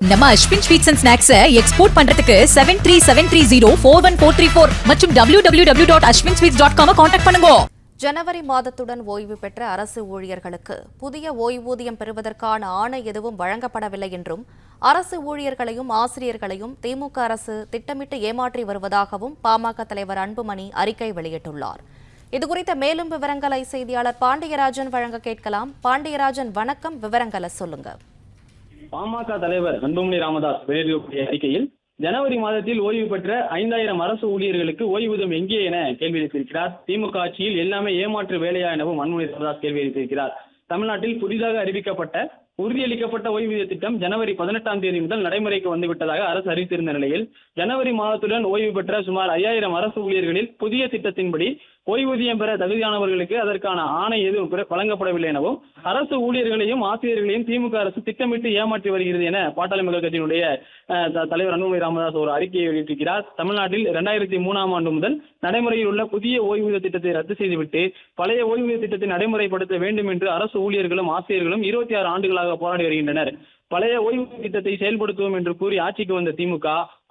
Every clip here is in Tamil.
நம்ம Ashwin sweets and snacks export பண்றதுக்கு 7373041434 மற்றும் www.ashwinsweets.com கான்டாக்ட் பண்ணுங்க. ஜனவரி மாதத்துடன் ஓய்வு பெற்ற அரசு ஊழியர்களுக்கு புதிய ஓய்வூதியம் பெறுவதற்கான ஆணை எதுவும் வழங்கப்படவில்லை என்றும் அரசு ஊழியர்களையும் ஆசிரியர்களையும் திமுக அரசு திட்டமிட்டு ஏமாற்றி வருவதாகவும் பாமக தலைவர் அன்புமணி அறிக்கை வெளியிட்டுள்ளார். இதுகுறித்த மேலும் விவரங்களை செய்தியாளர் பாண்டியராஜன் வழங்க கேட்கலாம். பாண்டியராஜன் வணக்கம், விவரங்களை சொல்லுங்க. பாமக தலைவர் அன்புமணி ராமதாஸ் வெளியிடக்கூடிய அறிக்கையில் ஜனவரி மாதத்தில் ஓய்வு பெற்ற 5000 அரசு ஊழியர்களுக்கு ஓய்வூதியம் எங்கே என கேள்வி எழுப்பியிருக்கிறார். திமுக ஆட்சியில் எல்லாமே ஏமாற்று வேலையா எனவும் அன்புமணி ராமதாஸ் கேள்வி எழுப்பியிருக்கிறார். தமிழ்நாட்டில் புதிதாக அறிவிக்கப்பட்ட உறுதியளிக்கப்பட்ட ஓய்வூதிய திட்டம் ஜனவரி 18ஆம் தேதி முதல் நடைமுறைக்கு வந்துவிட்டதாக அரசு அறிவித்திருந்த நிலையில் ஜனவரி மாதத்துடன் ஓய்வு பெற்ற சுமார் 5000 அரசு ஊழியர்களில் புதிய திட்டத்தின்படி ஓய்வூதியம் பெற தகுதியானவர்களுக்கு அதற்கான ஆணை எதுவும் வழங்கப்படவில்லை எனவும் அரசு ஊழியர்களையும் ஆசிரியர்களையும் திமுக அரசு திட்டமிட்டு ஏமாற்றி வருகிறது என பாட்டாளி மக்கள் கட்சியினுடைய தலைவர் அன்புமணி ராமதாஸ் ஒரு அறிக்கையை வெளியிட்டிருக்கிறார். தமிழ்நாட்டில் 2003ஆம் ஆண்டு முதல் நடைமுறையில் உள்ள புதிய ஓய்வூதிய திட்டத்தை ரத்து செய்துவிட்டு பழைய ஓய்வூதிய திட்டத்தை நடைமுறைப்படுத்த வேண்டும் என்று அரசு ஊழியர்களும் ஆசிரியர்களும் 26 ஆண்டுகளாக போராடி வருகின்றனர். பழைய ஓய்வூதிய திட்டத்தை செயல்படுத்துவோம் என்று கூறி ஆட்சிக்கு வந்த திமுக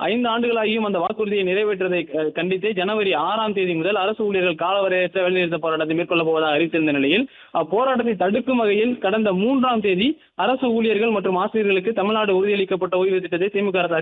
5 ஆண்டுகளாகியும் அந்த வாக்குறுதியை நிறைவேற்றதை கண்டித்து ஜனவரி 6ஆம் தேதி முதல் அரசு ஊழியர்கள் காலவரையற்ற வேலைநிறுத்த போராட்டத்தை மேற்கொள்ளப் போவதாக அறிவித்திருந்த நிலையில் அப்போராட்டத்தை தடுக்கும் வகையில் கடந்த 3ஆம் தேதி அரசு ஊழியர்கள் மற்றும் ஆசிரியர்களுக்கு தமிழ்நாடு உறுதியளிக்கப்பட்ட ஓய்வூதிய திட்டத்தை திமுக அரசு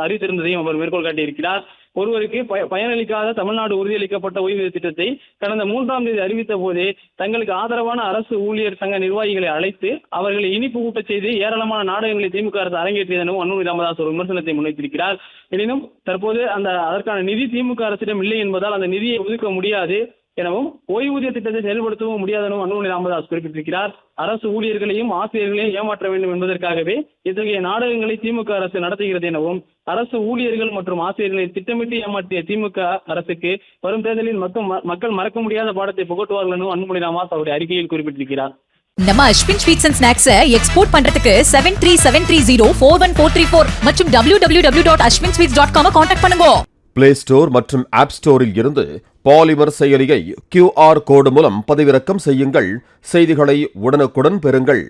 அறிவித்திருந்ததையும் அவர் மேற்கோள் காட்டியிருக்கிறார். ஒருவருக்கு பயனளிக்காத தமிழ்நாடு உறுதியளிக்கப்பட்ட ஓய்வூதிய திட்டத்தை கடந்த 3ஆம் தேதி அறிவித்த போதே தங்களுக்கு ஆதரவான அரசு ஊழியர் சங்க நிர்வாகிகளை அழைத்து அவர்களை இனிப்பு கூட்டச் செய்து ஏராளமான நாடகங்களை திமுக அரசு அரங்கேற்றியதெனவும் அன்புமணி ராமதாஸ் ஒரு விமர்சனத்தை முன்வைத்திருக்கிறார். எனினும் தற்போது அதற்கான நிதி திமுக அரசிடம் இல்லை என்பதால் அந்த நிதியை ஒதுக்க முடியாது எனவும் ஓய்வூதிய திட்டத்தை செயல்படுத்தவும் முடியாது எனவும் அன்புமணி ராமதாஸ் குறிப்பிட்டிருக்கிறார். அரசு ஊழியர்களையும் ஆசிரியர்களையும் ஏமாற்ற வேண்டும் என்பதற்காகவே இத்தகைய நாடகங்களை திமுக அரசு நடத்துகிறது எனவும் அரசு ஊழியர்கள் மற்றும் ஆசிரியர்களை திட்டமிட்டு ஏமாற்றிய திமுக அரசுக்கு வரும் தேர்தலில் மக்கள் மறக்க முடியாத பாடத்தை புகட்டுவார்கள் எனவும் அன்புமணி ராமதாஸ் அவருடைய அறிக்கையில் குறிப்பிட்டிருக்கிறார். நம்ம Ashwin sweets and snacks export பண்றதுக்கு 7373041434 மற்றும் www.ashwinsweets.com கான்டாக்ட் பண்ணுங்க. பிளே ஸ்டோர் மற்றும் ஆப் ஸ்டோரில் இருந்து பாலிமர் செயலியை QR கோடு மூலம் பதிவிறக்கம் செய்யுங்கள். செய்திகளை உடனுக்குடன் பெறுங்கள்.